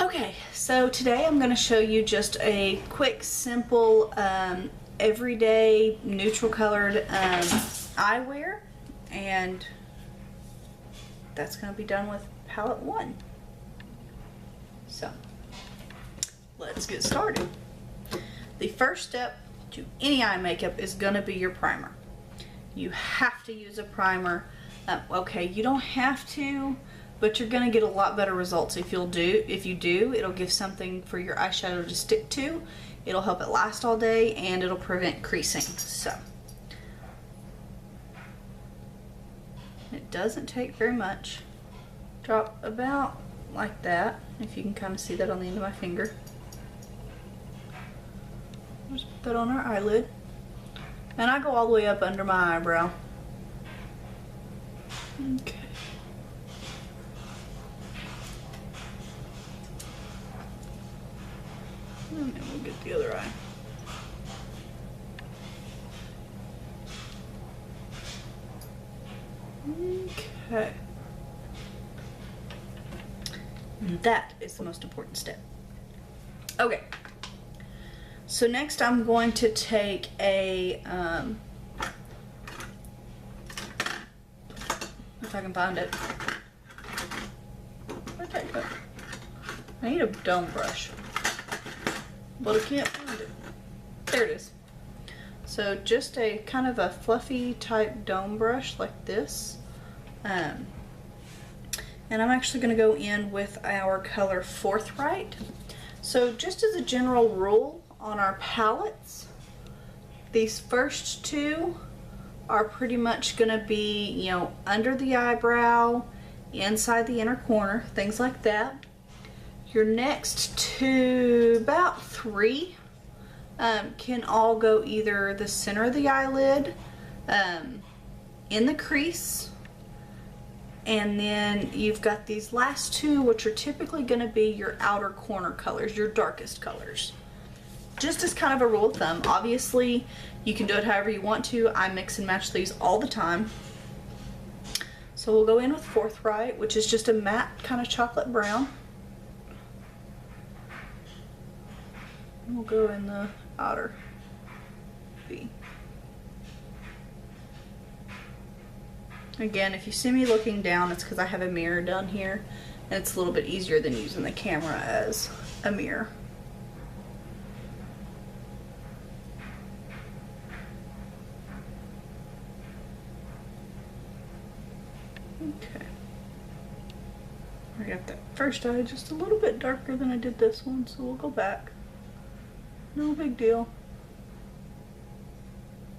Okay, so today I'm going to show you just a quick, simple, everyday, neutral colored eyewear, and that's going to be done with palette 1. So, let's get started. The first step to any eye makeup is going to be your primer. You have to use a primer. Okay, you don't have to, but you're going to get a lot better results if you do. It'll give something for your eyeshadow to stick to. It'll help it last all day, and it'll prevent creasing. So it doesn't take very much. Drop about like that, if you can kind of see that on the end of my finger. Just put that on our eyelid, and I go all the way up under my eyebrow. Okay. And then we'll get the other eye. Okay. And that is the most important step. Okay. So next I'm going to take a, if I can find it. Where'd that go? I need a dome brush, but I can't find it. There it is. So just a kind of a fluffy type dome brush like this. And I'm actually going to go in with our color Forthright. So just as a general rule on our palettes, these first two are pretty much going to be, you know, under the eyebrow, inside the inner corner, things like that. Your next two, about three, can all go either the center of the eyelid, in the crease, and then you've got these last two, which are typically going to be your outer corner colors, your darkest colors. Just as kind of a rule of thumb. Obviously, you can do it however you want to. I mix and match these all the time. So we'll go in with Forthright, which is just a matte kind of chocolate brown. And we'll go in the outer V. Again, if you see me looking down, it's because I have a mirror down here, and it's a little bit easier than using the camera as a mirror. Okay. I got that first eye just a little bit darker than I did this one, so we'll go back. No big deal.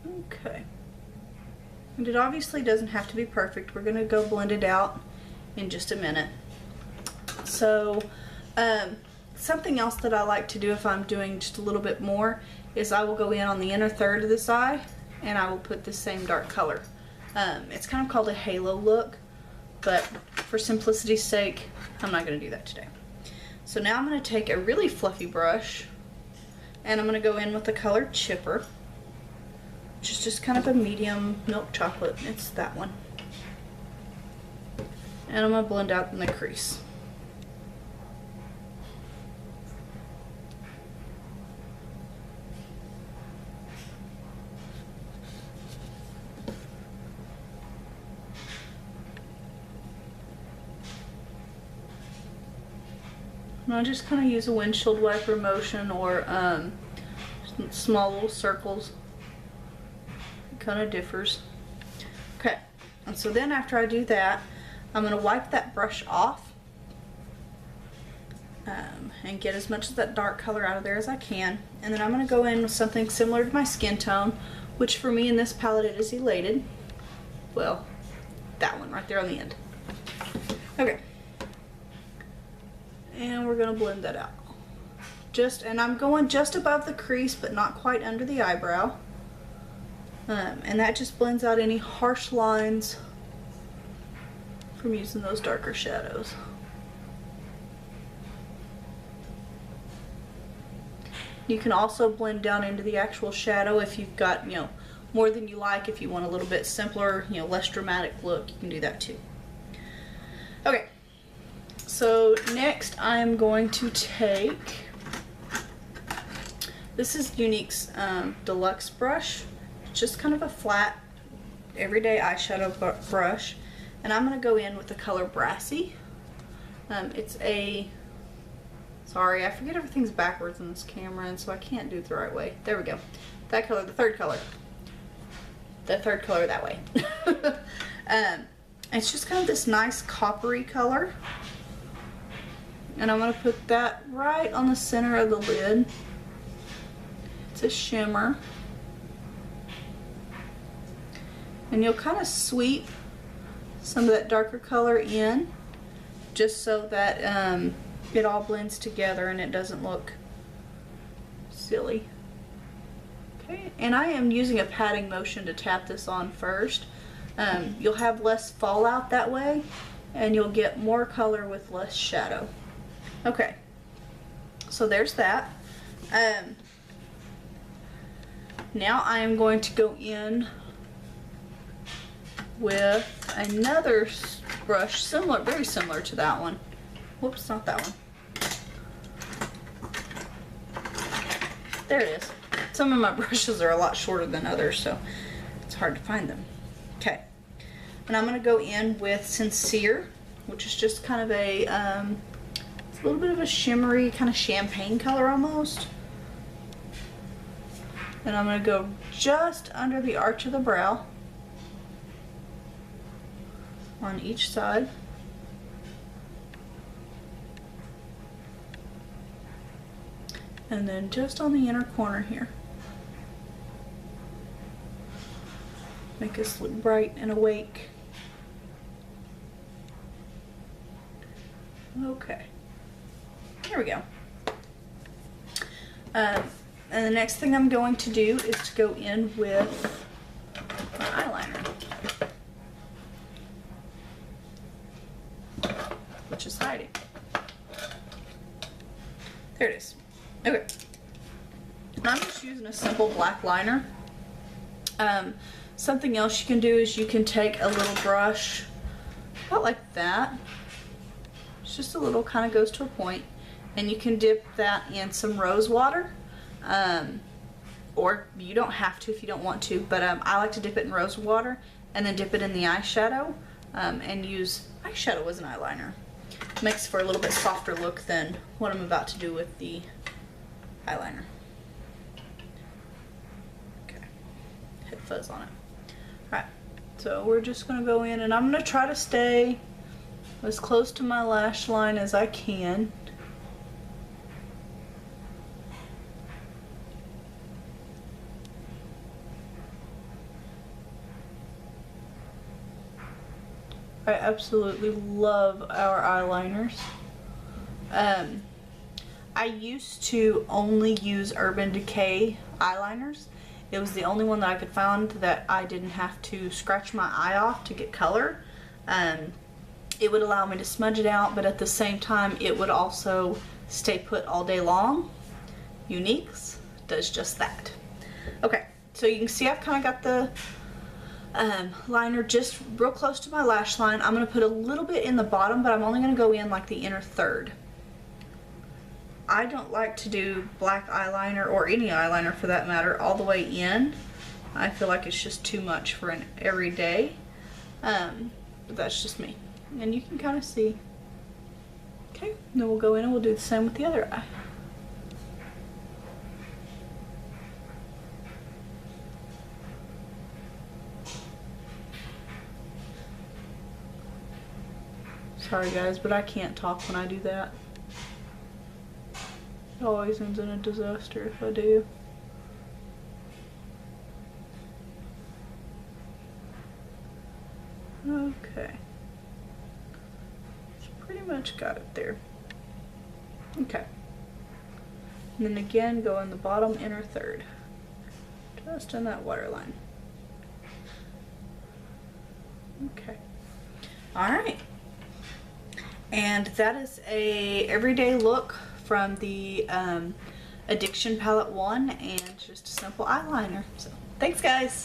Okay. And it obviously doesn't have to be perfect. We're going to go blend it out in just a minute. So, something else that I like to do if I'm doing just a little bit more is I will go in on the inner third of this eye and I will put the same dark color. It's kind of called a halo look, but for simplicity's sake, I'm not going to do that today. So now I'm going to take a really fluffy brush and I'm going to go in with the color Chipper, which is just kind of a medium milk chocolate. It's that one. And I'm going to blend out in the crease. And I just kind of use a windshield wiper motion or small little circles. Kind of differs. Okay, and so then after I do that, I'm going to wipe that brush off and get as much of that dark color out of there as I can, and then I'm going to go in with something similar to my skin tone, which for me in this palette it is Elated. Well, that one right there on the end. Okay, and we're going to blend that out. And I'm going just above the crease but not quite under the eyebrow. And that just blends out any harsh lines from using those darker shadows. You can also blend down into the actual shadow if you've got, you know, more than you like. If you want a little bit simpler, you know, less dramatic look, you can do that too. Okay, So next I'm going to take, this is Younique's Deluxe brush. Just kind of a flat, everyday eyeshadow brush. And I'm going to go in with the color Brassy. It's a, sorry, I forget everything's backwards in this camera, and so I can't do it the right way. There we go. That color, the third color. The third color that way. It's just kind of this nice coppery color. And I'm going to put that right on the center of the lid. It's a shimmer. And you'll kind of sweep some of that darker color in, just so that it all blends together and it doesn't look silly. Okay, and I am using a patting motion to tap this on first. You'll have less fallout that way, and you'll get more color with less shadow. Okay, so there's that. Now I am going to go in with another brush, similar, very similar to that one. Whoops, not that one. There it is. Some of my brushes are a lot shorter than others, so it's hard to find them. Okay, and I'm going to go in with Sincere, which is just kind of a, it's a little bit of a shimmery, kind of champagne color almost. And I'm going to go just under the arch of the brow on each side. And then just on the inner corner here. Make us look bright and awake. Okay. There we go. And the next thing I'm going to do is to go in with my eyeliner, which is hiding. There it is. Okay. And I'm just using a simple black liner. Something else you can do is you can take a little brush, about like that. It's just a little, kind of goes to a point, and you can dip that in some rose water. Or you don't have to if you don't want to, but I like to dip it in rose water and then dip it in the eyeshadow and use eyeshadow as an eyeliner. Makes for a little bit softer look than what I'm about to do with the eyeliner. Okay, head fuzz on it. Alright, so we're just going to go in, and I'm going to try to stay as close to my lash line as I can. I absolutely love our eyeliners. I used to only use Urban Decay eyeliners. It was the only one that I could find that I didn't have to scratch my eye off to get color. It would allow me to smudge it out, but at the same time it would also stay put all day long. Younique's does just that. Okay, so you can see I've kind of got the liner just real close to my lash line. I'm going to put a little bit in the bottom, but I'm only going to go in like the inner third. I don't like to do black eyeliner, or any eyeliner for that matter, all the way in. I feel like it's just too much for an everyday. But that's just me. And you can kind of see. Okay, and then we'll go in and we'll do the same with the other eye. Sorry guys, but I can't talk when I do that. It always ends in a disaster if I do. Okay. Just pretty much got it there. Okay. And then again, go in the bottom inner third. Just in that waterline. Okay. Alright. And that is a everyday look from the Addiction Palette 1, and just a simple eyeliner. So, thanks guys!